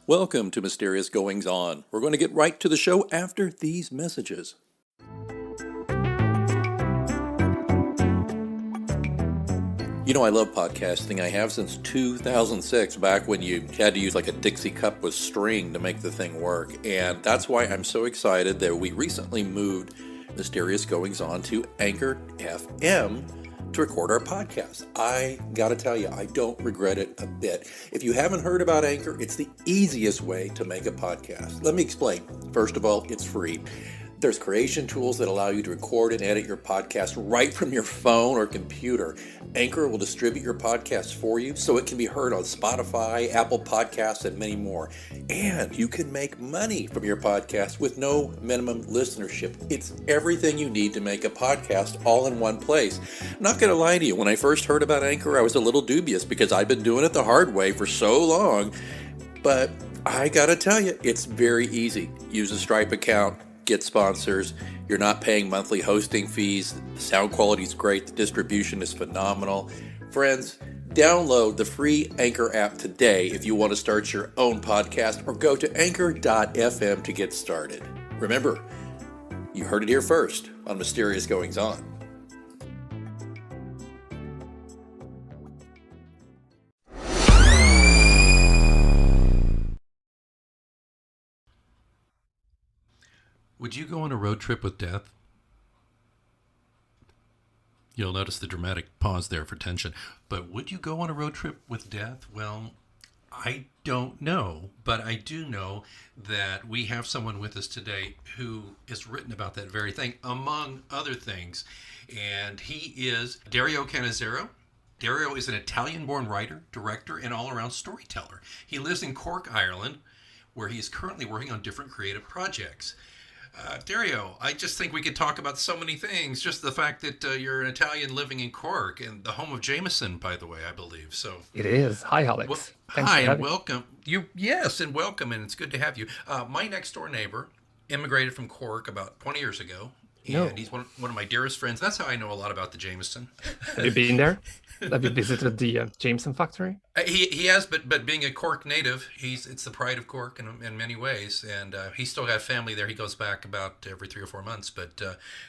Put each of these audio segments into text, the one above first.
Welcome to Mysterious Goings On. We're going to get right to the show after these messages. You know, I love podcasting. I have since 2006, back when you had to use like a Dixie cup with string to make the thing work. And that's why I'm so excited that we recently moved Mysterious Goings On to Anchor FM to record our podcast. I gotta tell you, I don't regret it a bit. If you haven't heard about Anchor, it's the easiest way to make a podcast. Let me explain. First of all, it's free. There's creation tools that allow you to record and edit your podcast right from your phone or computer. Anchor will distribute your podcast for you so it can be heard on Spotify, Apple Podcasts, and many more. And you can make money from your podcast with no minimum listenership. It's everything you need to make a podcast all in one place. I'm not going to lie to you, when I first heard about Anchor, I was a little dubious because I've been doing it the hard way for so long. But I got to tell you, it's very easy. Use a Stripe account. Get sponsors. You're not paying monthly hosting fees. The sound quality is great. The distribution is phenomenal. Friends, download the free Anchor app today if you want to start your own podcast, or go to anchor.fm to get started. Remember, you heard it here first on Mysterious Goings On. Would you go on a road trip with death? You'll notice the dramatic pause there for tension. But would you go on a road trip with death? Well, I don't know, but I do know that we have someone with us today who has written about that very thing, among other things. And he is Dario Cannizaro. Dario is an Italian-born writer, director, and all-around storyteller. He lives in Cork, Ireland, where he is currently working on different creative projects. Dario, I just think we could talk about so many things. Just the fact that you're an Italian living in Cork, and the home of Jameson, by the way, I believe. So it is. Hi, Alex. Well, hi, and welcome. Yes, and welcome, and it's good to have you. My next door neighbor immigrated from Cork about 20 years ago, and he's one of my dearest friends. That's how I know a lot about the Jameson. Have you been there? Have you visited the Jameson factory? He has, but being a Cork native, it's the pride of Cork in many ways, and he's still got family there. He goes back about every 3 or 4 months. But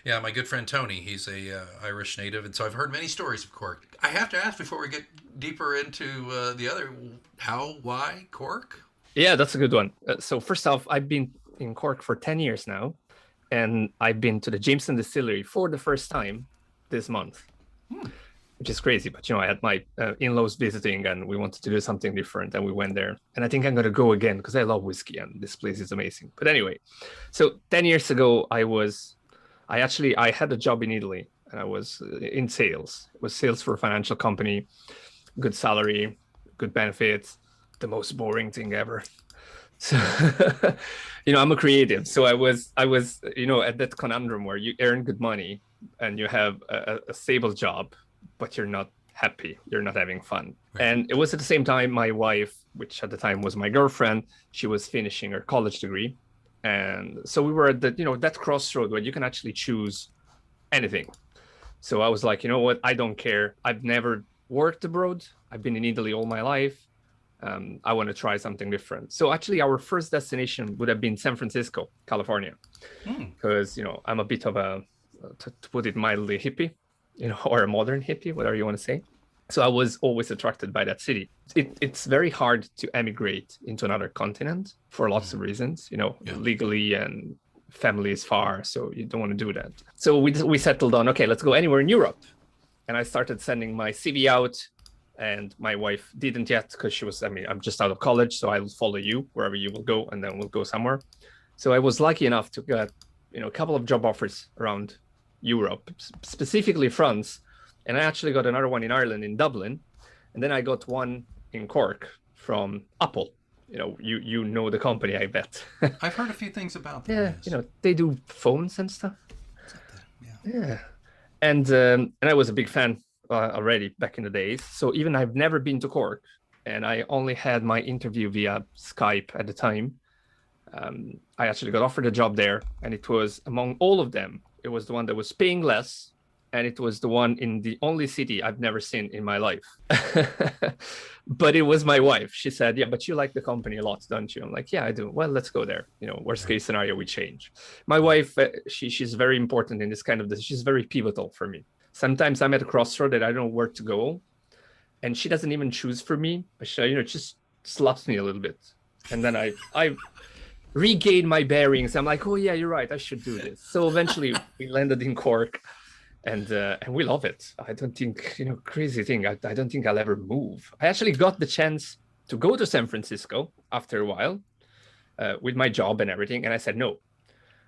yeah, my good friend Tony, he's a Irish native, and so I've heard many stories of Cork. I have to ask before we get deeper into the other, how, why Cork? Yeah, that's a good one. So first off, I've been in Cork for 10 years now, and I've been to the Jameson distillery for the first time this month. Which is crazy, but I had my in-laws visiting, and we wanted to do something different, and we went there. And I think I'm going to go again because I love whiskey, and this place is amazing. But anyway, so 10 years ago, I had a job in Italy, and I was in sales. It was sales for a financial company, good salary, good benefits, the most boring thing ever. So, I'm a creative. So I was, at that conundrum where you earn good money and you have a stable job, but you're not happy, you're not having fun. Right. And it was at the same time, my wife, which at the time was my girlfriend, she was finishing her college degree. And so we were at that crossroad where you can actually choose anything. So I was like, you know what, I don't care. I've never worked abroad. I've been in Italy all my life. I want to try something different. So actually our first destination would have been San Francisco, California, because, I'm a bit of a, to put it mildly, hippie. Or a modern hippie, whatever you want to say. So I was always attracted by that city. It's very hard to emigrate into another continent for lots of reasons, legally, and family is far, so you don't want to do that. So we settled on, okay, let's go anywhere in Europe. And I started sending my CV out, and my wife didn't yet because she was, I'm just out of college, so I'll follow you wherever you will go, and then we'll go somewhere. So I was lucky enough to get, a couple of job offers around Europe, specifically France, and I actually got another one in Ireland, in Dublin, and then I got one in Cork from Apple. You know the company, I bet. I've heard a few things about them. Yeah, they do phones and stuff. Yeah, and I was a big fan already back in the days. So even I've never been to Cork, and I only had my interview via Skype at the time. I actually got offered a job there, and it was among all of them, it was the one that was paying less, and it was the one in the only city I've never seen in my life. But it was my wife. She said, yeah, but you like the company a lot, don't you? I'm like, yeah, I do. Well, let's go there. Worst case scenario, we change. My wife, she's very important in this kind of, she's very pivotal for me. Sometimes I'm at a crossroad that I don't know where to go, and she doesn't even choose for me. But she, just slaps me a little bit. And then I regain my bearings. I'm like, oh yeah, you're right, I should do this. So eventually we landed in Cork, and we love it. I don't think, crazy thing, I don't think I'll ever move. I actually got the chance to go to San Francisco after a while with my job and everything, and I said no,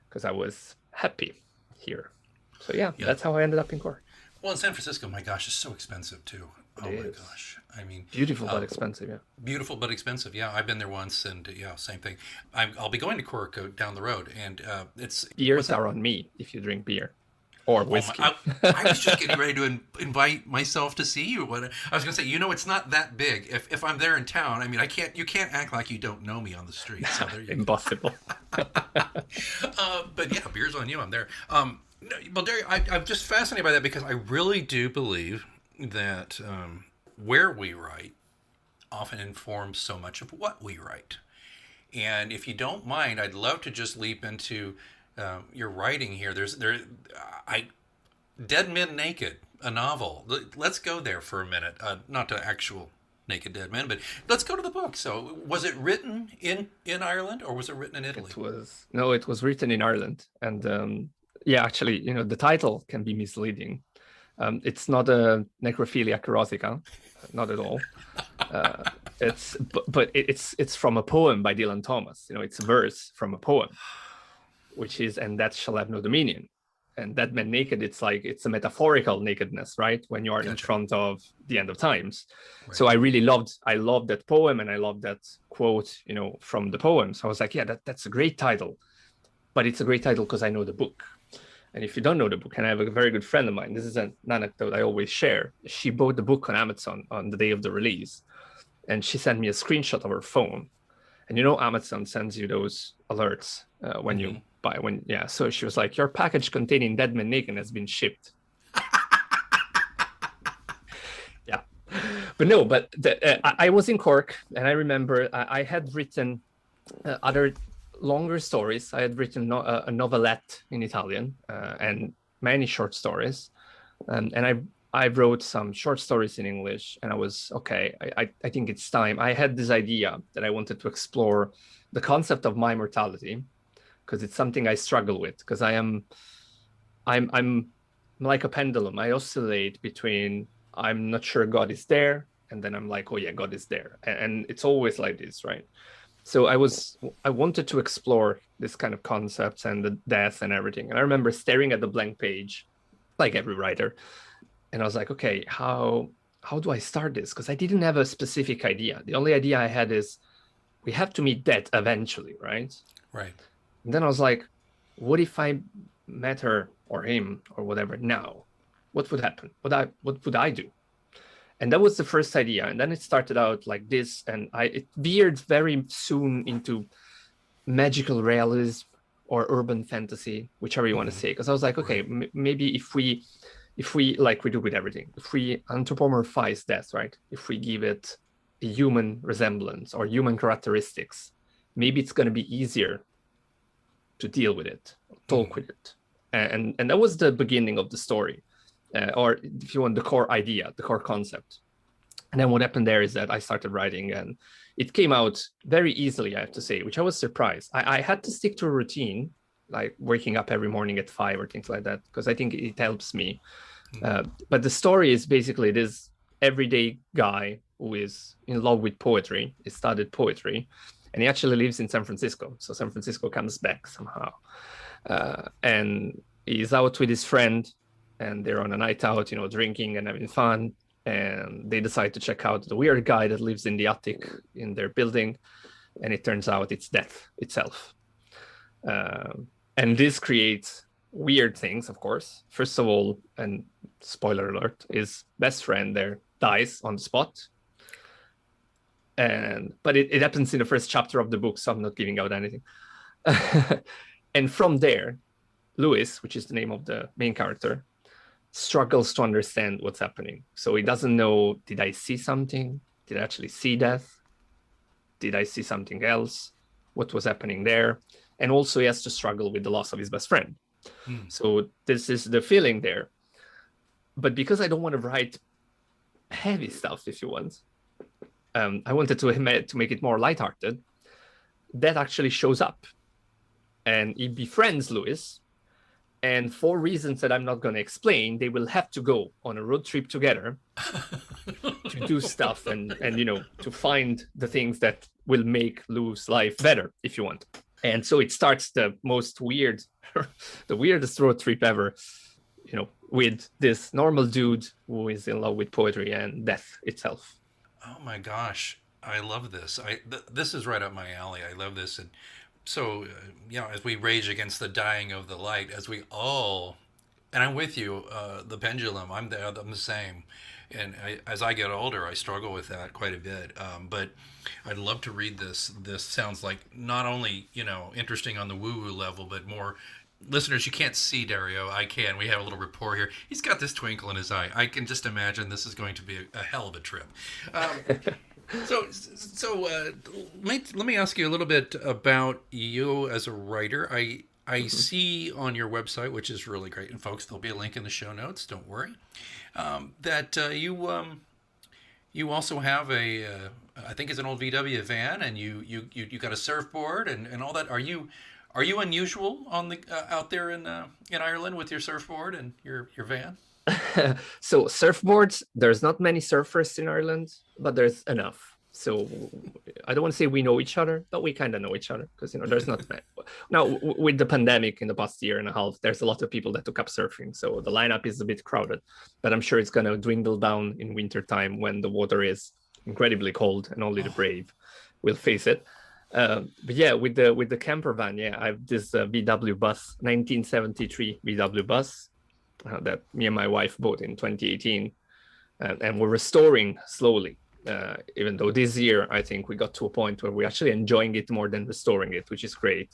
because I was happy here. So yeah, that's how I ended up in Cork. Well, in San Francisco, my gosh, it's so expensive too. Oh my gosh. I mean, beautiful but expensive, yeah. Beautiful but expensive, yeah. I've been there once, and yeah, same thing. I'll be going to Cork down the road, and it's beers are on me if you drink beer or whiskey. I was just getting ready to invite myself to see you. I was going to say, it's not that big. If I'm there in town, I mean, you can't act like you don't know me on the street. So there you Impossible. But yeah, beers on you. I'm there. Well, Dario, I'm just fascinated by that, because I really do believe that where we write often informs so much of what we write. And if you don't mind, I'd love to just leap into your writing here. Dead Men Naked, a novel. Let's go there for a minute. Not to actual naked dead men, but let's go to the book. So was it written in Ireland, or was it written in Italy? It was written in Ireland. And yeah, actually, the title can be misleading. It's not a necrophiliac erotica, not at all. It's from a poem by Dylan Thomas. It's a verse from a poem, which is, and that shall have no dominion. And Dead Men Naked, it's a metaphorical nakedness, right? When you are in front of the end of times. Right. So I loved that poem, and I loved that quote, from the poem. So I was like, yeah, that's a great title. But it's a great title because I know the book. And if you don't know the book, and I have a very good friend of mine, this is an anecdote I always share. She bought the book on Amazon on the day of the release, and she sent me a screenshot of her phone. And Amazon sends you those alerts when you buy. So she was like, your package containing Dead Men Naked has been shipped. Yeah. But I was in Cork, and I remember I had written other longer stories. I had written a novelette in Italian and many short stories, and I wrote some short stories in English, and I was okay. I think it's time. I had this idea that I wanted to explore the concept of my mortality, because it's something I struggle with, because I'm like a pendulum. I oscillate between I'm not sure God is there, and then I'm like, oh yeah, God is there, and it's always like this, right? So I wanted to explore this kind of concepts and the death and everything. And I remember staring at the blank page, like every writer, and I was like, okay, how do I start this? Because I didn't have a specific idea. The only idea I had is we have to meet death eventually, right? Right. And then I was like, what if I met her or him or whatever now? What would happen? What would I do? And that was the first idea. And then it started out like this, and it veered very soon into magical realism or urban fantasy, whichever you want to say. Because I was like, okay, maybe if we like we do with everything, if we anthropomorphize death, right? If we give it a human resemblance or human characteristics, maybe it's going to be easier to deal with it, talk with it. And that was the beginning of the story. Or if you want, the core idea, the core concept. And then what happened there is that I started writing, and it came out very easily, I have to say, which I was surprised. I had to stick to a routine, like waking up every morning at 5 or things like that, because I think it helps me. But the story is basically this everyday guy who is in love with poetry. He studied poetry, and he actually lives in San Francisco. So San Francisco comes back somehow. And he's out with his friend, and they're on a night out, drinking and having fun. And they decide to check out the weird guy that lives in the attic in their building. And it turns out it's death itself. And this creates weird things, of course. First of all, and spoiler alert, his best friend there dies on the spot. But it happens in the first chapter of the book, so I'm not giving out anything. And from there, Louis, which is the name of the main character, struggles to understand what's happening. So he doesn't know, did I see something? Did I actually see death? Did I see something else? What was happening there? And also he has to struggle with the loss of his best friend. So this is the feeling there. But because I don't want to write heavy stuff, if you want, I wanted to make it more lighthearted. That actually shows up. And he befriends Louis. And for reasons that I'm not going to explain, they will have to go on a road trip together to do stuff and to find the things that will make Lou's life better, if you want. And so it starts the weirdest road trip ever, with this normal dude who is in love with poetry and death itself. Oh my gosh, I love this. This is right up my alley. I love this. And so, as we rage against the dying of the light, and I'm with you, the pendulum, I'm the same. And as I get older, I struggle with that quite a bit. But I'd love to read this. This sounds like not only, interesting on the woo-woo level, but more. Listeners, you can't see Dario. I can. We have a little rapport here. He's got this twinkle in his eye. I can just imagine this is going to be a hell of a trip. So let me ask you a little bit about you as a writer. I see on your website, which is really great, and folks, there'll be a link in the show notes. Don't worry. That you also have I think it's an old VW van, and you got a surfboard and all that. Are you unusual on the out there in Ireland with your surfboard and your van? So surfboards, there's not many surfers in Ireland, but there's enough. So I don't want to say we know each other, but we kind of know each other because there's not many. Now with the pandemic in the past year and a half, there's a lot of people that took up surfing, so the lineup is a bit crowded. But I'm sure it's going to dwindle down in winter time when the water is incredibly cold and only the brave will face it. But yeah, with the camper van, I have this VW bus, 1973 VW bus that me and my wife bought in 2018, and we're restoring slowly. Even though this year I think we got to a point where we're actually enjoying it more than restoring it, which is great.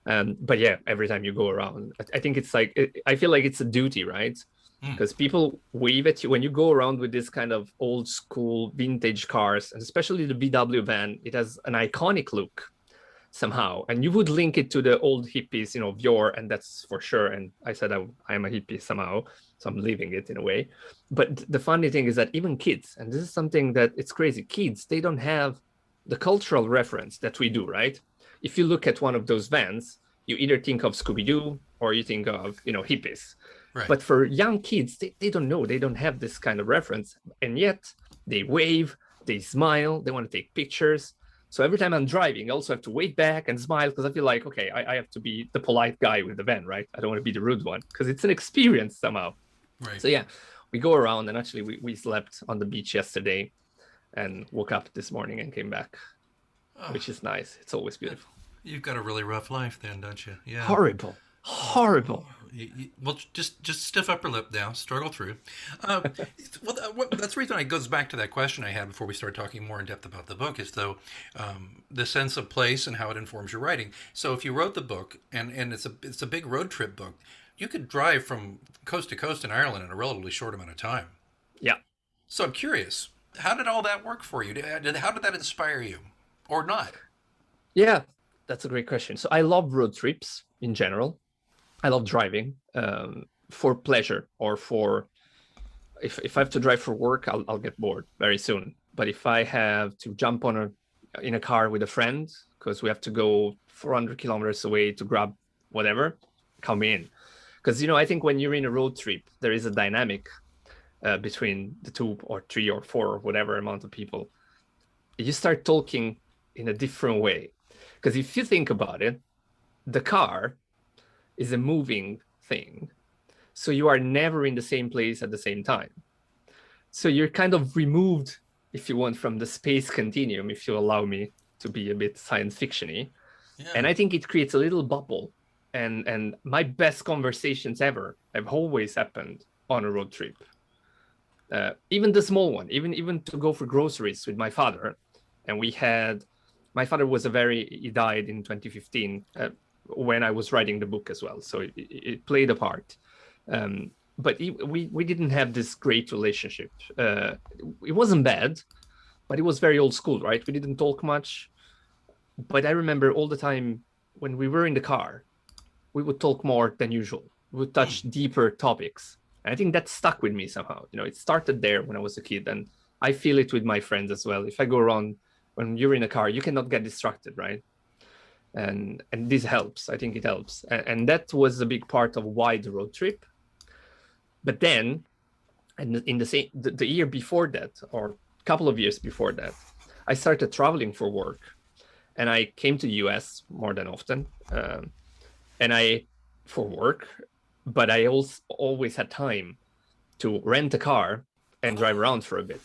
But yeah, every time you go around, I think it's like I feel like it's a duty, right? Because people wave at you when you go around with this kind of old school vintage cars, and especially the VW van. It has an iconic look somehow, and you would link it to the old hippies, of yore, and that's for sure. And I said I am a hippie somehow, so I'm living it in a way. But the funny thing is that even kids, and this is something that it's crazy, kids, they don't have the cultural reference that we do, right? If you look at one of those vans, you either think of Scooby-Doo or you think of hippies. Right. But for young kids, they don't know. They don't have this kind of reference. And yet they wave, they smile, they want to take pictures. So every time I'm driving, I also have to wave back and smile because I feel like, okay, I have to be the polite guy with the van, right? I don't want to be the rude one because it's an experience somehow. Right. So yeah, we go around, and actually we slept on the beach yesterday and woke up this morning and came back, which is nice. It's always beautiful. You've got a really rough life then, don't you? Yeah. Horrible. Well, just stiff upper lip now, struggle through. That's the reason it goes back to that question I had before we started talking more in depth about the book, is though the sense of place and how it informs your writing. So if you wrote the book and it's a big road trip book, you could drive from coast to coast in Ireland in a relatively short amount of time. Yeah. So I'm curious, how did all that work for you? How did that inspire you, or not? Yeah, that's a great question. So I love road trips in general. I love driving for pleasure, or for if I have to drive for work, I'll get bored very soon. But if I have to jump in a car with a friend because we have to go 400 kilometers away to grab whatever, come in. Because I think when you're in a road trip, there is a dynamic between the 2 or 3 or 4 or whatever amount of people. You start talking in a different way. Because if you think about it, the car is a moving thing. So you are never in the same place at the same time. So you're kind of removed, if you want, from the space continuum, if you allow me to be a bit science fiction-y. Yeah. And I think it creates a little bubble And my best conversations ever have always happened on a road trip. Even the small one, even to go for groceries with my father. And my father he died in 2015 when I was writing the book as well. So it played a part. But we didn't have this great relationship. It wasn't bad, but it was very old school, right? We didn't talk much. But I remember all the time when we were in the car, we would talk more than usual. We would touch deeper topics. And I think that stuck with me somehow. It started there when I was a kid, and I feel it with my friends as well. If I go around, when you're in a car, you cannot get distracted, right? And this helps. I think it helps. And that was a big part of why the road trip. But then, and in the year before that, or a couple of years before that, I started traveling for work, and I came to the US more than often, for work. But I also always had time to rent a car and drive around for a bit.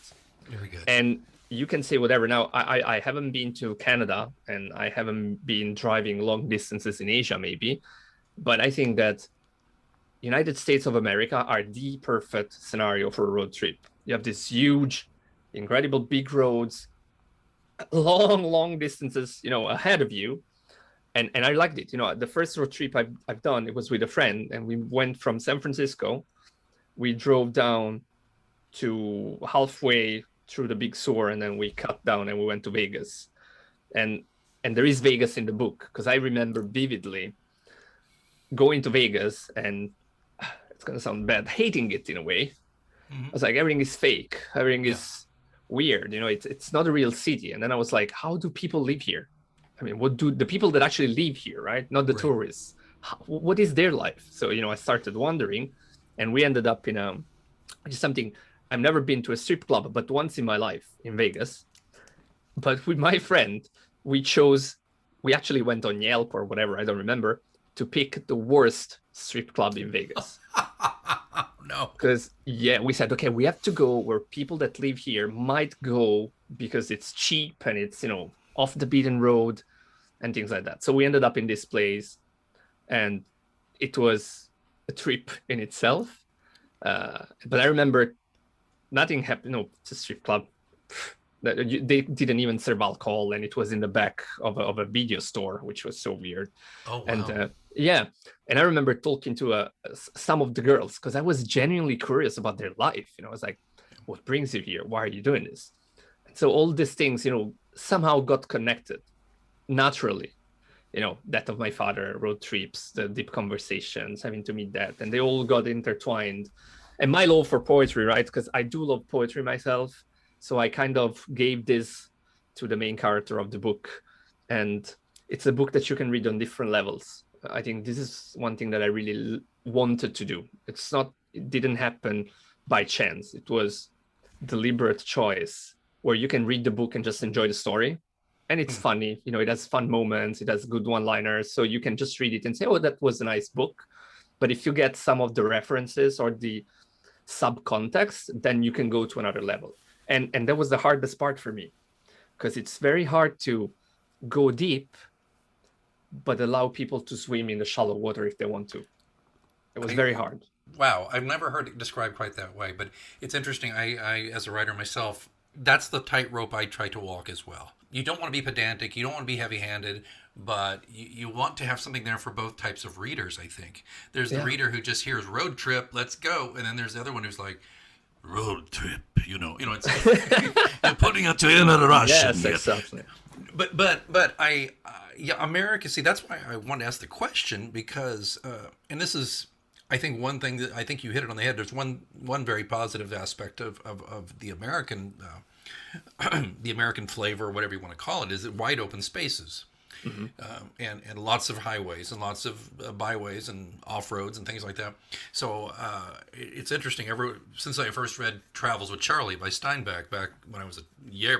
Very good. And you can say whatever. Now, I haven't been to Canada, and I haven't been driving long distances in Asia, maybe. But I think that United States of America are the perfect scenario for a road trip. You have this huge, incredible big roads, long distances, ahead of you. And I liked it. The first road trip I've done, it was with a friend, and we went from San Francisco. We drove down to halfway through the Big Sur, and then we cut down and we went to Vegas. And there is Vegas in the book, because I remember vividly going to Vegas, and it's going to sound bad, hating it in a way. I was like, everything is fake. Everything is weird. It's not a real city. And then I was like, how do people live here? I mean, what do the people that actually live here, right? Not the tourists. What is their life? So, I started wondering, and we ended up in something. I've never been to a strip club, but once in my life in Vegas. But with my friend, we actually went on Yelp or whatever, I don't remember, to pick the worst strip club in Vegas. No. Because, we said, okay, we have to go where people that live here might go because it's cheap and it's, off the beaten road and things like that. So we ended up in this place, and it was a trip in itself. But I remember nothing happened. It's a strip club. They didn't even serve alcohol, and it was in the back of a video store, which was so weird. Oh, wow. And and I remember talking to some of the girls, because I was genuinely curious about their life. I was like, what brings you here? Why are you doing this? And so all these things, somehow got connected naturally. That of my father, road trips, the deep conversations, having to meet that, and they all got intertwined. And my love for poetry, right? Because I do love poetry myself. So I kind of gave this to the main character of the book. And it's a book that you can read on different levels. I think this is one thing that I really wanted to do. It didn't happen by chance. It was deliberate choice, where you can read the book and just enjoy the story. And it's funny, it has fun moments, it has good one-liners. So you can just read it and say, oh, that was a nice book. But if you get some of the references or the sub-context, then you can go to another level. And that was the hardest part for me, because it's very hard to go deep, but allow people to swim in the shallow water if they want to. It was very hard. Wow, I've never heard it described quite that way, but it's interesting. I as a writer myself, that's the tightrope I try to walk as well. You don't want to be pedantic, you don't want to be heavy-handed, but you want to have something there for both types of readers, I think. There's the reader who just hears road trip, let's go, and then there's the other one who's like, road trip, it's you're putting it to another Russian. Yes, exactly. But America. See, that's why I wanted to ask the question, because and this is, I think, one thing that I think you hit it on the head. There's one very positive aspect of the American the American flavor, or whatever you want to call it, is that wide open spaces. And lots of highways and lots of byways and off-roads and things like that. So it's interesting. Since I first read Travels with Charlie by Steinbeck back when I was a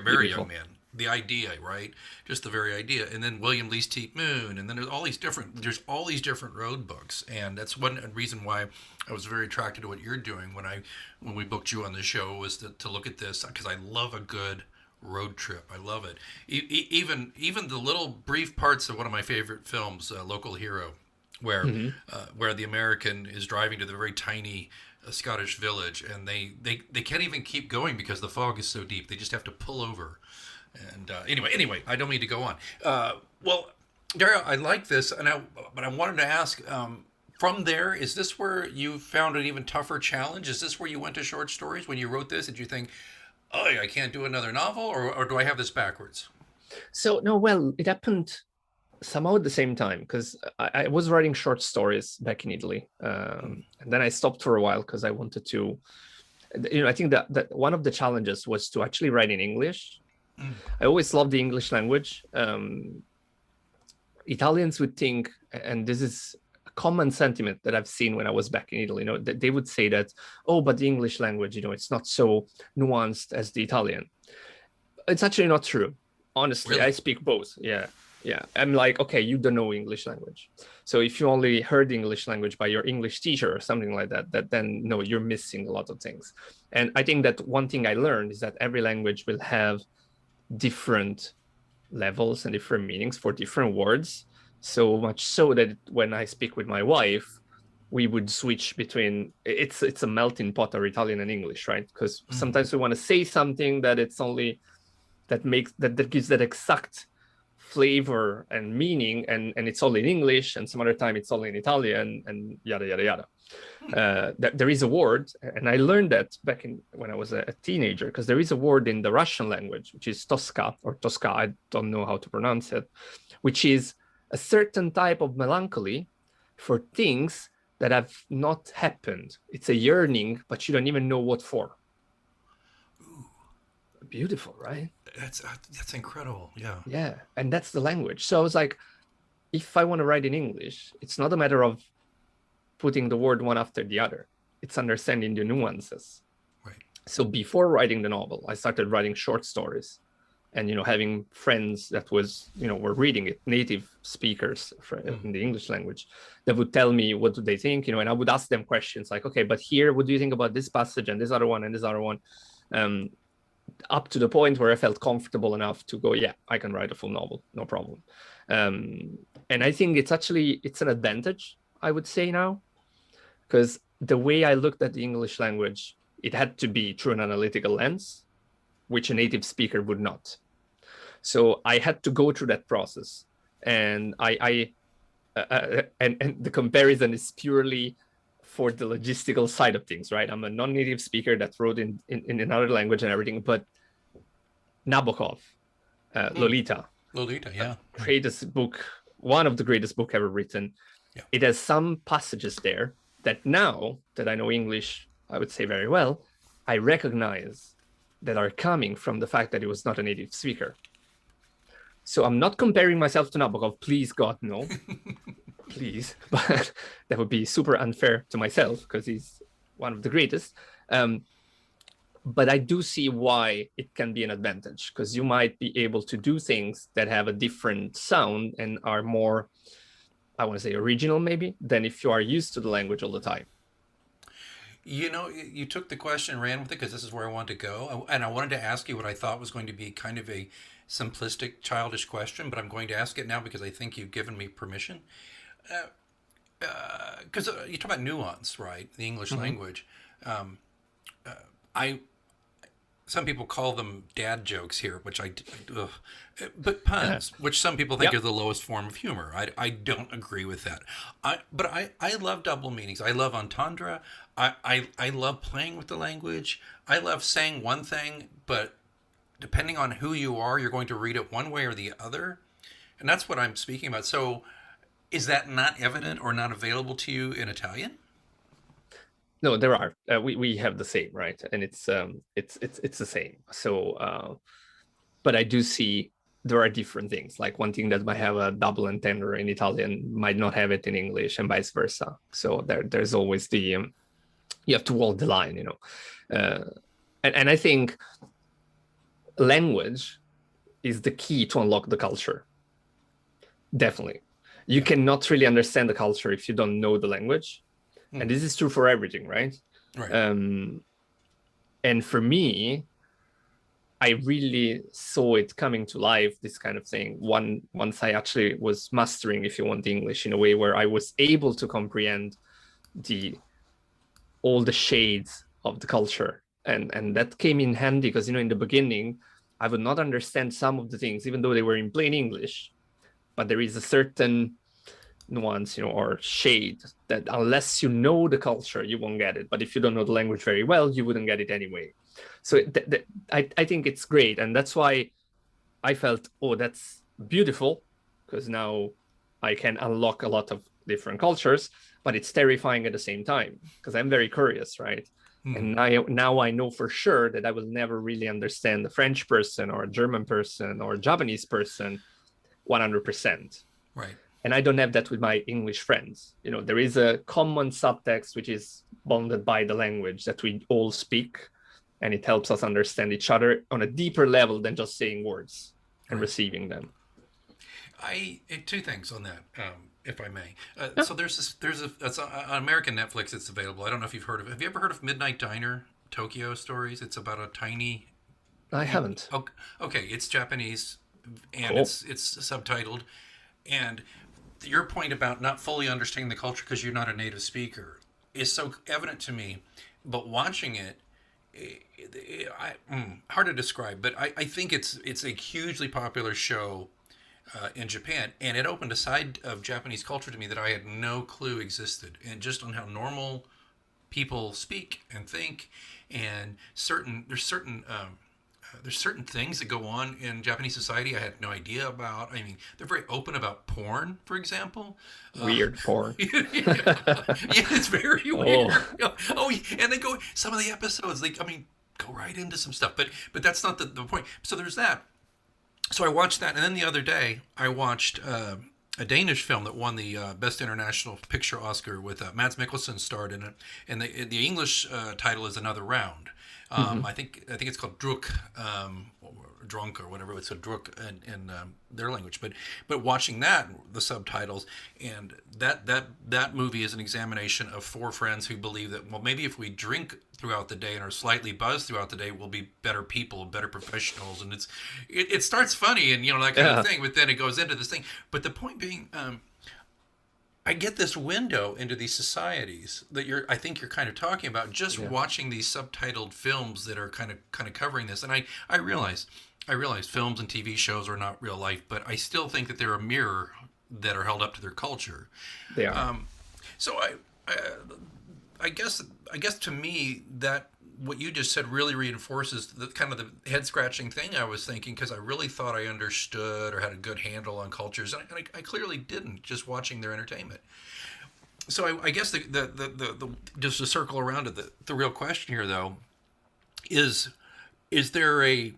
very young man, the idea, right? Just the very idea. And then William Lee's Teat Moon, and then there's all these different road books. And that's one reason why I was very attracted to what you're doing when we booked you on the show, was to look at this, because I love a good road trip. I love it. Even the little brief parts of one of my favorite films, Local Hero. where the American is driving to the very tiny Scottish village, and they can't even keep going because the fog is so deep. They just have to pull over. And anyway, I don't mean to go on. Well, Dario, I like this, but I wanted to ask. From there, is this where you found an even tougher challenge? Is this where you went to short stories when you wrote this? Did you think, oh, I can't do another novel, or do I have this backwards? So no, well, it happened somehow at the same time, because I was writing short stories back in Italy, and then I stopped for a while because I wanted to, I think that one of the challenges was to actually write in English. I always loved the English language. Italians would think, and this is a common sentiment that I've seen when I was back in Italy, that they would say that, oh, but the English language, it's not so nuanced as the Italian. It's actually not true. Honestly, Really? I speak both. Yeah. I'm like, okay, you don't know English language. So if you only heard English language by your English teacher or something like that, then no, you're missing a lot of things. And I think that one thing I learned is that every language will have different levels and different meanings for different words. So much so that when I speak with my wife, we would switch between, it's a melting pot of Italian and English, right? Because sometimes we want to say something that it's only that gives that exact flavor and meaning, and it's all in English, and some other time it's all in Italian, and yada yada yada. There is a word, and I learned that back when I was a teenager, because there is a word in the Russian language which is Tosca or Tosca, I don't know how to pronounce it, which is a certain type of melancholy for things that have not happened. It's a yearning, but you don't even know what for. Beautiful, right? That's incredible. Yeah. Yeah, and that's the language. So I was like, if I want to write in English, it's not a matter of putting the word one after the other. It's understanding the nuances. Right. So before writing the novel, I started writing short stories, and having friends that were reading it, native speakers in the English language, that would tell me what do they think, and I would ask them questions like, okay, but here, what do you think about this passage and this other one and this other one? Up to the point where I felt comfortable enough to go, yeah, I can write a full novel, no problem. And I think it's an advantage, I would say now, because the way I looked at the English language, it had to be through an analytical lens, which a native speaker would not. So I had to go through that process, and and the comparison is purely for the logistical side of things, right? I'm a non-native speaker that wrote in another language and everything, but Nabokov, Lolita, Yeah. greatest book, one of the greatest book ever written. Yeah. It has some passages there that now that I know English, I would say very well, I recognize that are coming from the fact that he was not a native speaker. So I'm not comparing myself to Nabokov, please God, no. Please, but that would be super unfair to myself because he's one of the greatest. But I do see why it can be an advantage, because you might be able to do things that have a different sound and are more, I want to say, original maybe, than if you are used to the language all the time. You took the question and ran with it because this is where I wanted to go. And I wanted to ask you what I thought was going to be kind of a simplistic, childish question, but I'm going to ask it now because I think you've given me permission. Because you talk about nuance, right? The English language. Some people call them dad jokes here, which but puns, which some people think are the lowest form of humor. I don't agree with that. But I love double meanings. I love entendre. I love playing with the language. I love saying one thing, but depending on who you are, you're going to read it one way or the other. And that's what I'm speaking about. So is that not evident or not available to you in Italian? No, there are. We have the same, right? And it's the same. So, but I do see there are different things. Like one thing that might have a double entendre in Italian might not have it in English, and vice versa. So there's always you have to walk the line, and I think language is the key to unlock the culture. Definitely. You cannot really understand the culture if you don't know the language. And this is true for everything, right? Right. And for me, I really saw it coming to life, this kind of thing, once I actually was mastering, if you want, English in a way where I was able to comprehend the all the shades of the culture. And that came in handy because, in the beginning, I would not understand some of the things, even though they were in plain English. But there is a certain nuance, or shade that unless you know the culture, you won't get it. But if you don't know the language very well, you wouldn't get it anyway. So I think it's great. And that's why I felt, oh, that's beautiful, because now I can unlock a lot of different cultures, but it's terrifying at the same time because I'm very curious, right? And now I know for sure that I will never really understand a French person or a German person or a Japanese person 100%. Right. And I don't have that with my English friends. There is a common subtext which is bonded by the language that we all speak, and it helps us understand each other on a deeper level than just saying words and receiving them. Two things on that, if I may. So it's on American Netflix. It's available. I don't know if you've heard of it. Have you ever heard of Midnight Diner Tokyo Stories? It's about a tiny. I haven't. Okay, it's Japanese, and Cool. it's subtitled. And your point about not fully understanding the culture because you're not a native speaker is so evident to me. But watching it, hard to describe. But I think it's a hugely popular show in Japan, and it opened a side of Japanese culture to me that I had no clue existed, and just on how normal people speak and think, and there's certain things that go on in Japanese society I had no idea about. I mean, they're very open about porn, for example. Weird porn. Yeah, it's very weird. Oh, and they go, some of the episodes, go right into some stuff, but that's not the point. So there's that. So I watched that, and then the other day I watched a Danish film that won the Best International Picture Oscar with Mads Mikkelsen starred in it, and the English title is Another Round. I think it's called Druk, or Drunk or whatever. It's a Druk in their language. But watching that, the subtitles, and that movie is an examination of four friends who believe that, well, maybe if we drink throughout the day and are slightly buzzed throughout the day, we'll be better people, better professionals. And it starts funny and that kind of thing, but then it goes into this thing. But the point being, I get this window into these societies that I think you're kind of talking about, just watching these subtitled films that are kind of covering this. And I realize films and TV shows are not real life, but I still think that they're a mirror that are held up to their culture. They are. So I guess to me that what you just said really reinforces the kind of the head scratching thing I was thinking, because I really thought I understood or had a good handle on cultures, and I clearly didn't, just watching their entertainment. So I guess the just to circle around to the real question here, though, is there a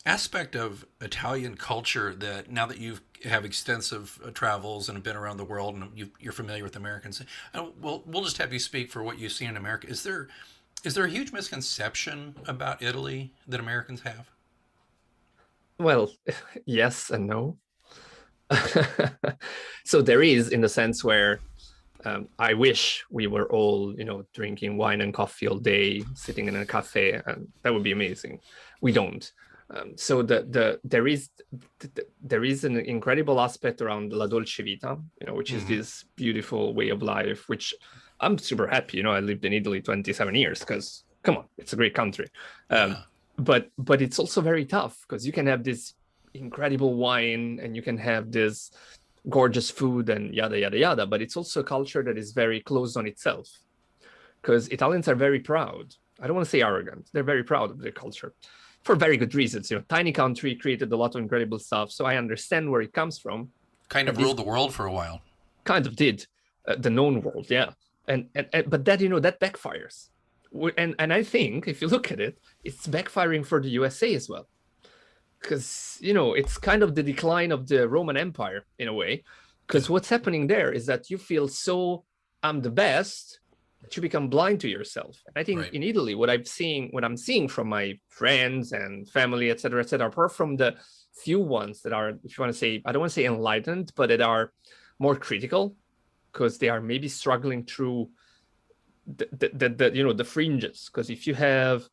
aspect of Italian culture that, now that you have extensive travels and have been around the world and you're familiar with Americans, we'll just have you speak for what you've seen in America. Is there a huge misconception about Italy that Americans have? Well, yes and no. So there is, in the sense where I wish we were all, drinking wine and coffee all day, sitting in a cafe, and that would be amazing. We don't. So there is an incredible aspect around la dolce vita, which is this beautiful way of life, which I'm super happy. I lived in Italy 27 years because, come on, it's a great country. But it's also very tough because you can have this incredible wine and you can have this gorgeous food and yada, yada, yada. But it's also a culture that is very closed on itself, because Italians are very proud. I don't want to say arrogant. They're very proud of their culture for very good reasons. Tiny country, created a lot of incredible stuff. So I understand where it comes from. Kind of ruled the world for a while. Kind of did. The known world, yeah. And but that, that backfires. And I think if you look at it, it's backfiring for the USA as well. Because, it's kind of the decline of the Roman Empire in a way. Because what's happening there is that you feel so, I'm the best, that you become blind to yourself. And I think in Italy, what I'm seeing from my friends and family, et cetera, apart from the few ones that are, if you want to say, I don't want to say enlightened, but that are more critical, because they are maybe struggling through the fringes. Because if you have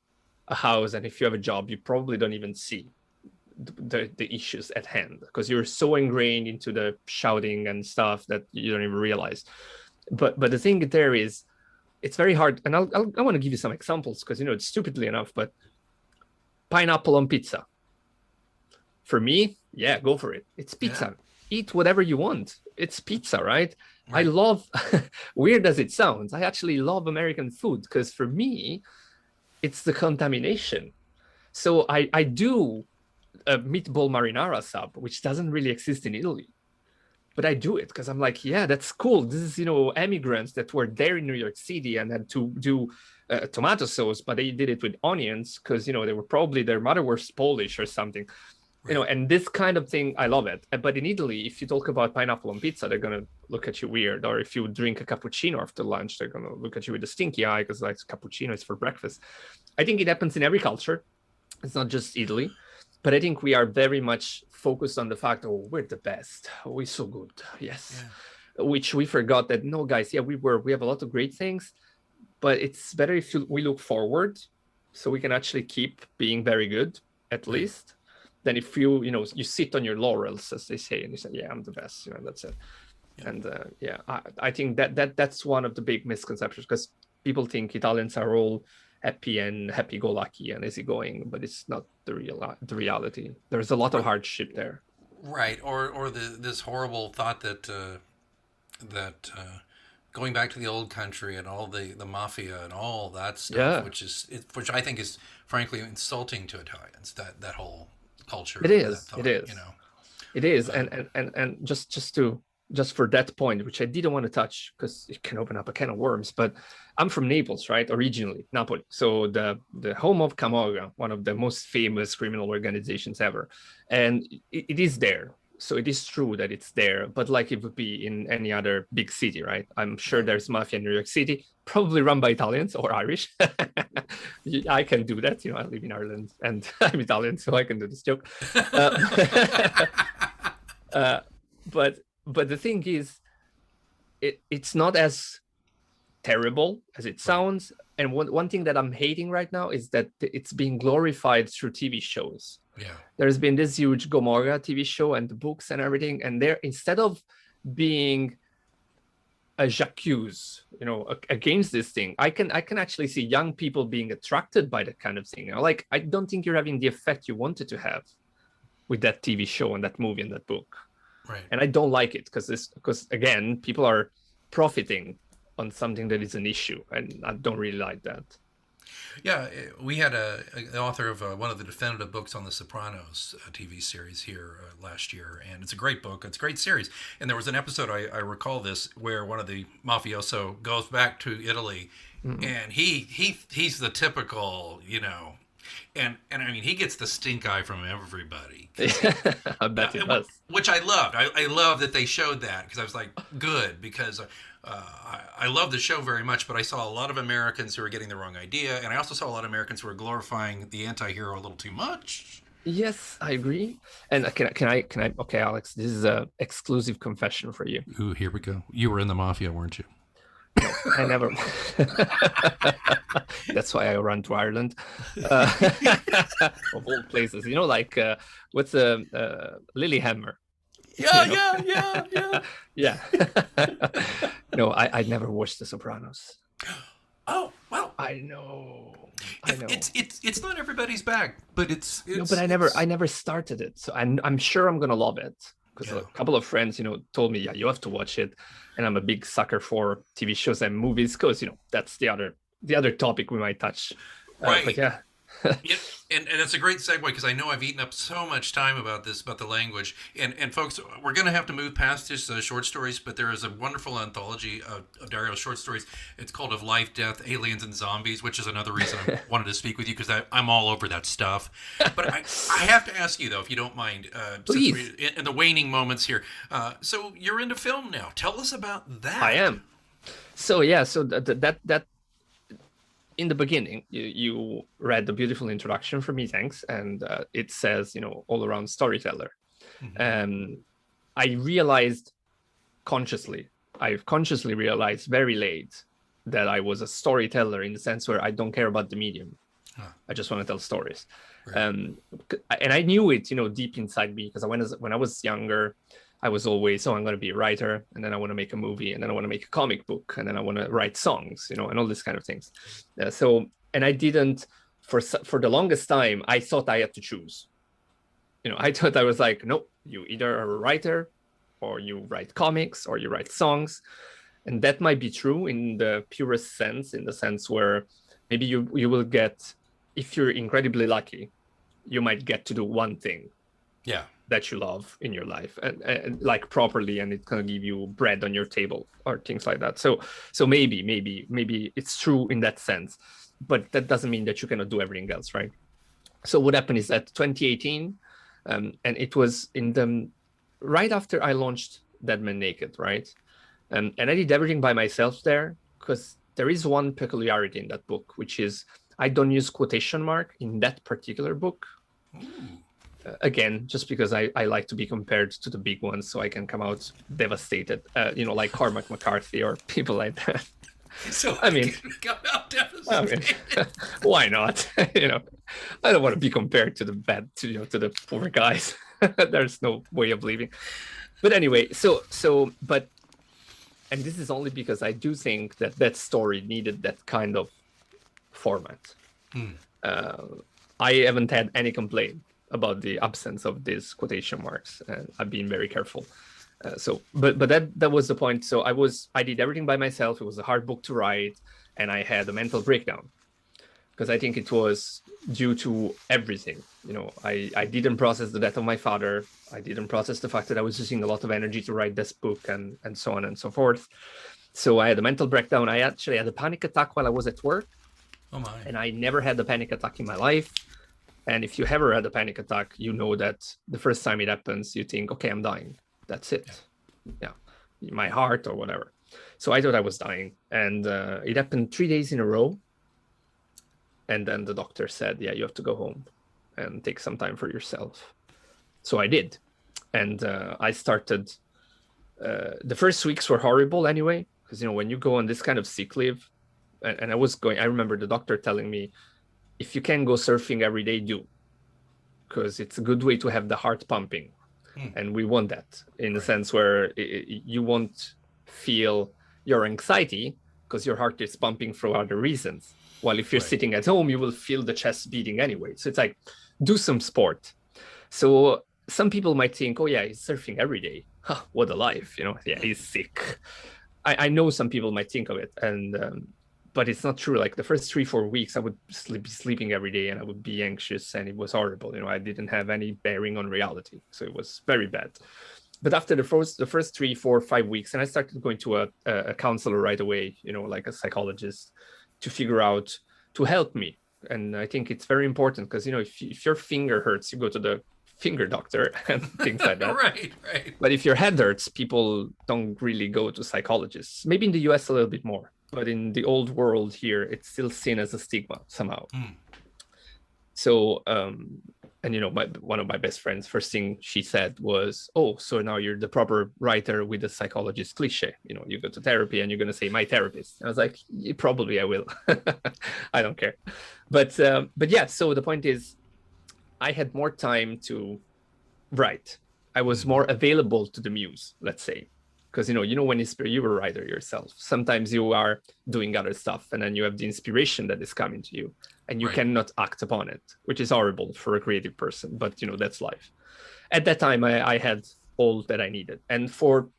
a house and if you have a job, you probably don't even see the issues at hand because you're so ingrained into the shouting and stuff that you don't even realize. But the thing there is, it's very hard. And I want to give you some examples because, you know, it's stupidly enough, but pineapple on pizza. For me, yeah, go for it. It's pizza. Yeah. Eat whatever you want. It's pizza, right? I love, weird as it sounds, I actually love American food because for me, it's the contamination. So I do a meatball marinara sub, which doesn't really exist in Italy. But I do it because I'm like, yeah, that's cool. This is, you know, immigrants that were there in New York City and had to do tomato sauce, but they did it with onions because, you know, they were probably, their mother was Polish or something. Right. You know, and this kind of thing, I love it. But in Italy, if you talk about pineapple on pizza, they're going to look at you weird. Or if you drink a cappuccino after lunch, they're going to look at you with a stinky eye because like cappuccino is for breakfast. I think it happens in every culture. It's not just Italy. But I think we are very much focused on the fact, oh, we're the best. Oh, we're so good. Yes. Yeah. Which we forgot that, no, guys, yeah, we have a lot of great things, but it's better if we look forward so we can actually keep being very good, at least, than if you sit on your laurels, as they say, and you say, yeah, I'm the best, you know, that's it. Yeah. And I think that's one of the big misconceptions because people think Italians are all happy and happy-go-lucky and easygoing, but it's not the reality. There's a lot of hardship there. Right, or this horrible thought that going back to the old country and all the mafia and all that stuff, which I think is frankly insulting to Italians. That whole culture. It is. Thought, it is. You know. It is, and just for that point, which I didn't want to touch because it can open up a can of worms, but I'm from Naples, right? Originally, Napoli. So the home of Camorra, one of the most famous criminal organizations ever. And it is there. So it is true that it's there, but like it would be in any other big city, right? I'm sure there's mafia in New York City, probably run by Italians or Irish. I can do that. You know, I live in Ireland and I'm Italian, so I can do this joke. But the thing is, it's not as terrible as it sounds. And one thing that I'm hating right now is that it's being glorified through TV shows. Yeah, there's been this huge Gomorrah TV show and the books and everything, and they're, instead of being a j'accuse, you know, against this thing, I can actually see young people being attracted by that kind of thing. You know, like, I don't think you're having the effect you wanted to have with that TV show and that movie and that book. Right. And I don't like it because again, people are profiting on something that is an issue, and I don't really like that. Yeah, we had an author of one of the definitive books on The Sopranos TV series here last year, and it's a great book. It's a great series. And there was an episode, I recall this, where one of the mafioso goes back to Italy, and he's the typical, you know, and I mean, he gets the stink eye from everybody. I bet he does. Which I loved. I love that they showed that, because I was like, good, because I love the show very much, but I saw a lot of Americans who were getting the wrong idea, and I also saw a lot of Americans who were glorifying the anti-hero a little too much. Yes, I agree. And can I? Okay, Alex, this is a exclusive confession for you. Ooh, here we go. You were in the mafia, weren't you? No, I never. That's why I ran to Ireland, of all places. You know, like what's Lilyhammer? Yeah. No, I never watched The Sopranos. Oh, well, I know. It's not everybody's bag, but it's no, but I never started it, so I'm sure I'm gonna love it, because a couple of friends, you know, told me, yeah, you have to watch it, and I'm a big sucker for TV shows and movies, because, you know, that's the other topic we might touch. Right. But yeah. Yeah, and it's a great segue, because I know I've eaten up so much time about the language, and folks, we're going to have to move past just short stories, but there is a wonderful anthology of Dario's short stories. It's called Of Life, Death, Aliens, and Zombies, which is another reason I wanted to speak with you, because I'm all over that stuff. But I have to ask you, though, if you don't mind, please, in the waning moments here, so you're into film now. Tell us about that. I am. So yeah, so that in the beginning, you read the beautiful introduction for me, thanks, and it says, you know, all around storyteller. I realized I've consciously realized very late that I was a storyteller, in the sense where I don't care about the medium. I just want to tell stories. Right. And I knew it, deep inside me, because when I was younger, I was always, I'm going to be a writer, and then I want to make a movie, and then I want to make a comic book, and then I want to write songs, and all these kind of things. And I didn't, for the longest time, I thought I had to choose. I thought I was like, nope, you either are a writer, or you write comics, or you write songs. And that might be true in the purest sense, in the sense where maybe you will get, if you're incredibly lucky, you might get to do one thing that you love in your life, and like properly, and it can give you bread on your table or things like that. So maybe it's true in that sense, but that doesn't mean that you cannot do everything else, right? So what happened is that 2018, and it was right after I launched Dead Man Naked, right? And I did everything by myself there, because there is one peculiarity in that book, which is I don't use quotation mark in that particular book. Again, just because I like to be compared to the big ones, so I can come out devastated, like Cormac McCarthy or people like that. So I mean, why not? I don't want to be compared to the to the poor guys. There's no way of leaving. But anyway, and this is only because I do think that story needed that kind of format. I haven't had any complaint about the absence of these quotation marks, and I've been very careful. But that was the point. So I did everything by myself. It was a hard book to write, and I had a mental breakdown, because I think it was due to everything. I didn't process the death of my father. I didn't process the fact that I was using a lot of energy to write this book, and so on and so forth. So I had a mental breakdown. I actually had a panic attack while I was at work. Oh my. And I never had a panic attack in my life. And if you ever had a panic attack, you know that the first time it happens, you think, okay, I'm dying. That's it. Yeah. My heart or whatever. So I thought I was dying. And it happened 3 days in a row. And then the doctor said, yeah, you have to go home and take some time for yourself. So I did. And I started, the first weeks were horrible anyway, because, when you go on this kind of sick leave, and I remember the doctor telling me, if you can go surfing every day, do, because it's a good way to have the heart pumping. And we want that in the sense where you won't feel your anxiety because your heart is pumping for other reasons. While if you're sitting at home, you will feel the chest beating anyway. So it's like, do some sport. So some people might think, oh yeah, he's surfing every day. Huh, what a life, yeah, he's sick. I know some people might think of it, but it's not true. Like the first 3-4 weeks, I would be sleeping every day, and I would be anxious, and it was horrible. I didn't have any bearing on reality, so it was very bad. But after the first 3, 4, 5 weeks, and I started going to a counselor right away, like a psychologist, to figure out, to help me. And I think it's very important because, if your finger hurts, you go to the finger doctor and things like that. Right. But if your head hurts, people don't really go to psychologists. Maybe in the US a little bit more, but in the old world here, it's still seen as a stigma somehow. So, one of my best friends, first thing she said was, oh, so now you're the proper writer with the psychologist cliche. You go to therapy and you're going to say, my therapist. And I was like, yeah, probably I will. I don't care. But yeah, so the point is, I had more time to write. I was more available to the muse, let's say. Because, when you're a writer yourself, sometimes you are doing other stuff and then you have the inspiration that is coming to you and you cannot act upon it, which is horrible for a creative person. But, that's life. At that time, I had all that I needed. And for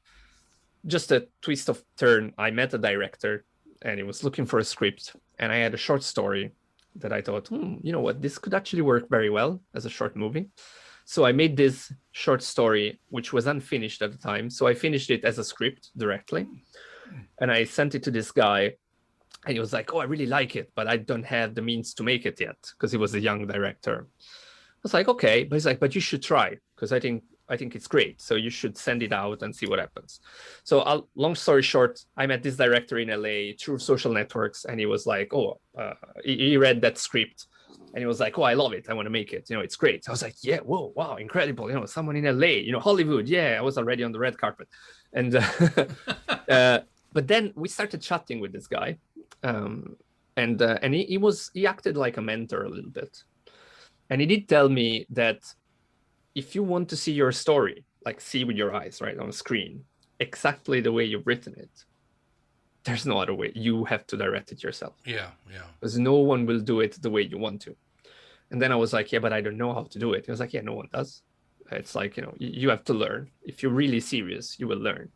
just a twist of turn, I met a director and he was looking for a script. And I had a short story that I thought, you know what, this could actually work very well as a short movie. So I made this short story, which was unfinished at the time. So I finished it as a script directly. And I sent it to this guy. And he was like, oh, I really like it, but I don't have the means to make it yet, because he was a young director. I was like, okay. But he's like, but you should try, because I think it's great. So you should send it out and see what happens. So long story short, I met this director in LA through social networks. And he was like, he read that script. And he was like, oh, I love it. I want to make it. It's great. I was like, yeah, whoa, wow, incredible. Someone in LA, Hollywood. Yeah, I was already on the red carpet. And but then we started chatting with this guy. And he acted like a mentor a little bit. And he did tell me that if you want to see your story, like see with your eyes, right, on a screen, exactly the way you've written it, there's no other way. You have to direct it yourself. Yeah. Because no one will do it the way you want to. And then I was like, yeah, but I don't know how to do it. He was like, yeah, no one does. It's like, you have to learn. If you're really serious, you will learn.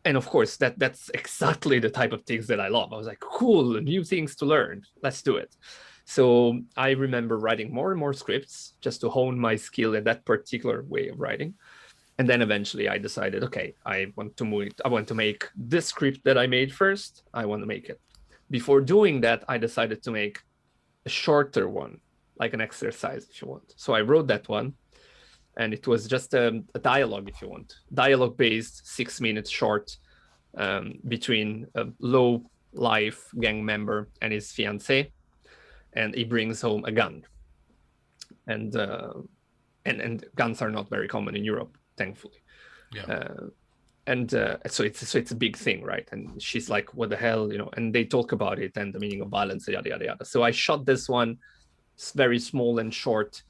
And of course, that's exactly the type of things that I love. I was like, cool, new things to learn. Let's do it. So I remember writing more and more scripts just to hone my skill in that particular way of writing. And then eventually I decided, okay, I want to make this script that I made first. I want to make it. Before doing that, I decided to make a shorter one, like an exercise, if you want. So I wrote that one, and it was just a dialogue, if you want, dialogue-based, 6 minutes short, between a low-life gang member and his fiancée, and he brings home a gun. And guns are not very common in Europe, thankfully. Yeah. So it's a big thing, right? And she's like, what the hell, and they talk about it and the meaning of violence, yada yada yada. So I shot this one, it's very small and short,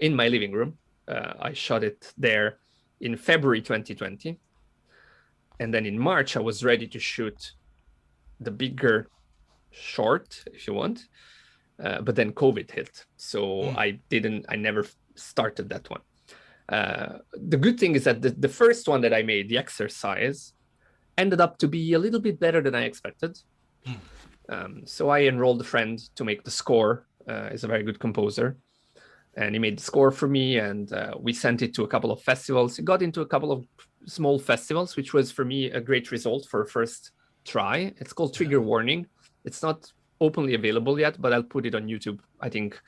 in my living room. I shot it there in February 2020, and then in March I was ready to shoot the bigger short, if you want, but then COVID hit, so I never started that one. The good thing is that the first one that I made, the exercise, ended up to be a little bit better than I expected. So I enrolled a friend to make the score. He's a very good composer, and he made the score for me, and we sent it to a couple of festivals. It got into a couple of small festivals, which was for me a great result for a first try. It's called Trigger Warning. It's not openly available yet, but I'll put it on YouTube, I think,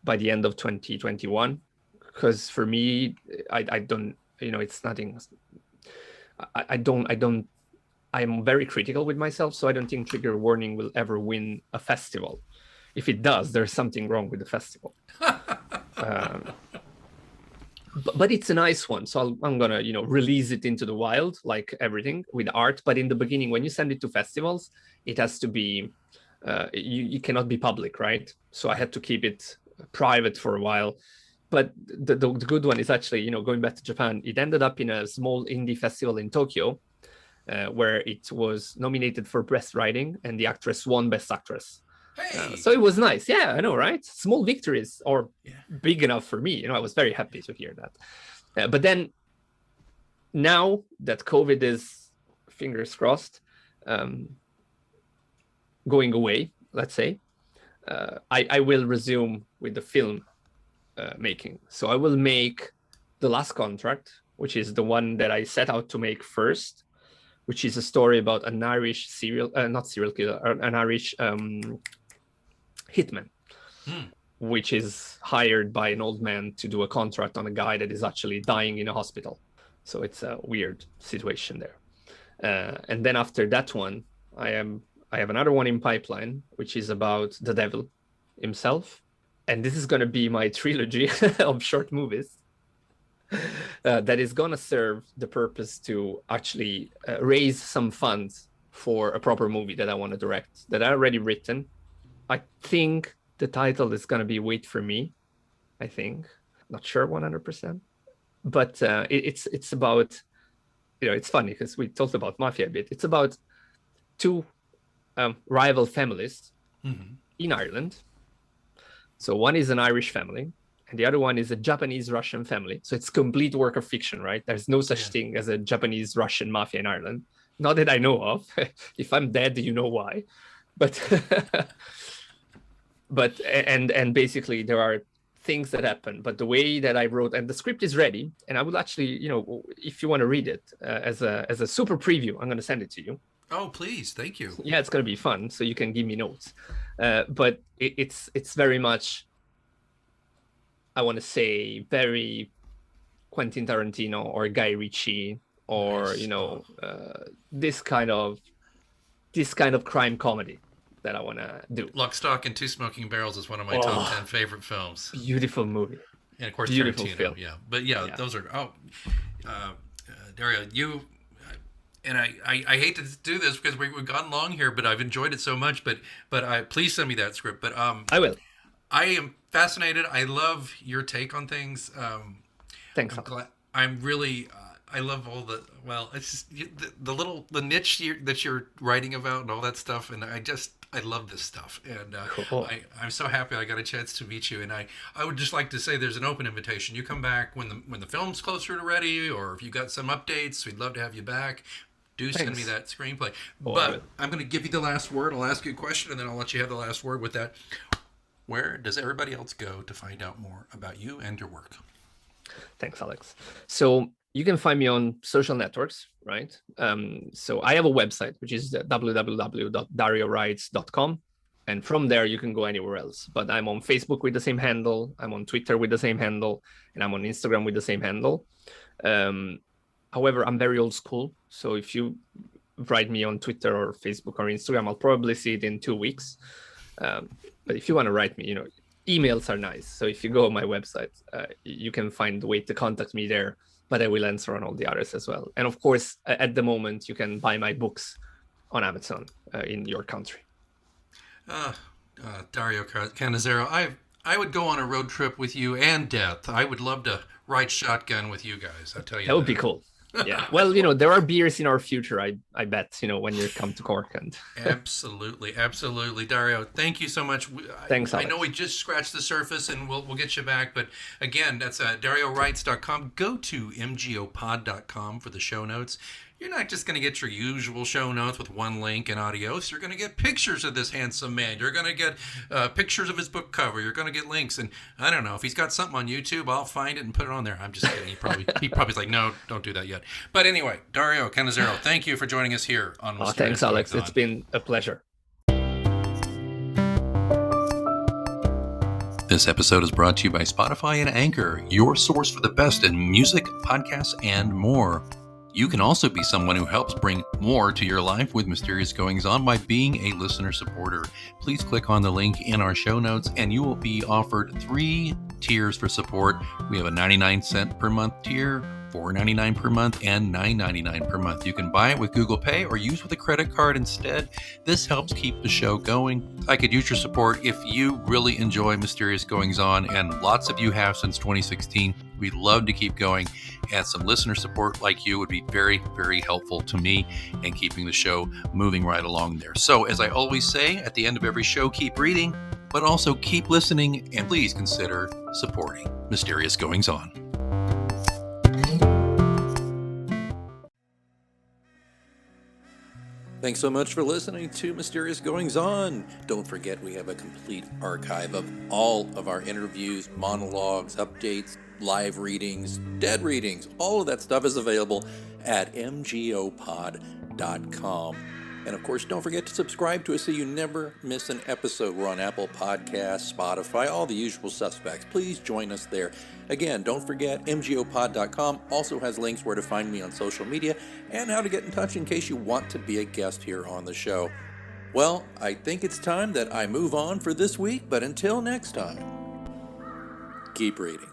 by the end of 2021. Because for me, I don't, it's nothing. I'm very critical with myself, so I don't think Trigger Warning will ever win a festival. If it does, there's something wrong with the festival. But it's a nice one, so I'm gonna, release it into the wild, like everything with art. But in the beginning, when you send it to festivals, it has to be, you cannot be public, right? So I had to keep it private for a while. But the good one is actually, going back to Japan, it ended up in a small indie festival in Tokyo, where it was nominated for Best Writing, and the actress won Best Actress. Hey. So it was nice. Yeah, I know, right? Small victories are big enough for me. I was very happy to hear that. But then now that COVID is, fingers crossed, going away, let's say, I will resume with the film making. So I will make The Last Contract, which is the one that I set out to make first, which is a story about an Irish an Irish hitman, which is hired by an old man to do a contract on a guy that is actually dying in a hospital. So it's a weird situation there. And then after that one, I have another one in pipeline, which is about the devil himself. And this is going to be my trilogy of short movies that is going to serve the purpose to actually raise some funds for a proper movie that I want to direct, that I already written. I think the title is going to be Wait for Me, I think. Not sure 100%. But it's about, it's funny because we talked about mafia a bit. It's about two rival families in Ireland. So one is an Irish family, and the other one is a Japanese-Russian family. So it's complete work of fiction, right? There's no such thing as a Japanese-Russian mafia in Ireland. Not that I know of. If I'm dead, you know why. But and basically there are things that happen. But the way that I wrote, and the script is ready, and I will actually, if you want to read it as a super preview, I'm going to send it to you. Oh, please. Thank you. Yeah, it's going to be fun. So you can give me notes. But it's very much, I want to say, very Quentin Tarantino or Guy Ritchie or, this kind of crime comedy that I want to do. Lock, Stock, and Two Smoking Barrels is one of my top 10 favorite films. Beautiful movie. And of course, beautiful Tarantino. Film. Yeah. But those are, Dario, and I hate to do this because we've gone long here, but I've enjoyed it so much. But please send me that script. But I will. I am fascinated. I love your take on things. Thanks. I'm really. I love all the. Well, it's just the little the niche that you're writing about and all that stuff, and I love this stuff, and Cool. I'm so happy I got a chance to meet you. And I would just like to say there's an open invitation. You come back when the film's closer to ready, or if you got some updates, we'd love to have you back. Do send me that screenplay. But I'm going to give you the last word. I'll ask you a question, and then I'll let you have the last word with that. Where does everybody else go to find out more about you and your work? Thanks, Alex. So you can find me on social networks, right? So I have a website, which is www.dariowrites.com. And from there, you can go anywhere else. But I'm on Facebook with the same handle. I'm on Twitter with the same handle. And I'm on Instagram with the same handle. However, I'm very old school. So if you write me on Twitter or Facebook or Instagram, I'll probably see it in 2 weeks. But if you want to write me, emails are nice. So if you go on my website, you can find the way to contact me there, but I will answer on all the others as well. And of course, at the moment, you can buy my books on Amazon in your country. Dario Cannizaro, I would go on a road trip with you and Death. I would love to ride shotgun with you guys. I tell you, that would be cool. Yeah. Well, there are beers in our future, I bet, when you come to Cork. And Absolutely. Dario, thank you so much. Thanks, Alex. I know we just scratched the surface, and we'll get you back. But again, that's DarioWrites.com. Go to mgopod.com for the show notes. You're not just going to get your usual show notes with one link and audios. You're going to get pictures of this handsome man. You're going to get pictures of his book cover. You're going to get links. And I don't know, if he's got something on YouTube, I'll find it and put it on there. I'm just kidding. He probably's like, no, don't do that yet. But anyway, Dario Cannizaro, thank you for joining us here on Mysterious Thanks, Alex. Goings On. It's been a pleasure. This episode is brought to you by Spotify and Anchor, your source for the best in music, podcasts, and more. You can also be someone who helps bring more to your life with Mysterious Goings On by being a listener supporter. Please click on the link in our show notes and you will be offered 3 tiers for support. We have a 99-cent per month tier, $4.99 per month, and $9.99 per month. You can buy it with Google Pay or use with a credit card instead. This helps keep the show going. I could use your support if you really enjoy Mysterious Goings On, and lots of you have since 2016. We'd love to keep going, and some listener support like you would be very, very helpful to me in keeping the show moving right along there. So, as I always say at the end of every show, keep reading, but also keep listening, and please consider supporting Mysterious Goings On. Thanks so much for listening to Mysterious Goings On. Don't forget we have a complete archive of all of our interviews, monologues, updates, live readings, dead readings. All of that stuff is available at mgopod.com. And of course, don't forget to subscribe to us so you never miss an episode. We're on Apple Podcasts, Spotify, all the usual suspects. Please join us there. Again, don't forget, mgopod.com also has links where to find me on social media and how to get in touch in case you want to be a guest here on the show. Well, I think it's time that I move on for this week, but until next time, keep reading.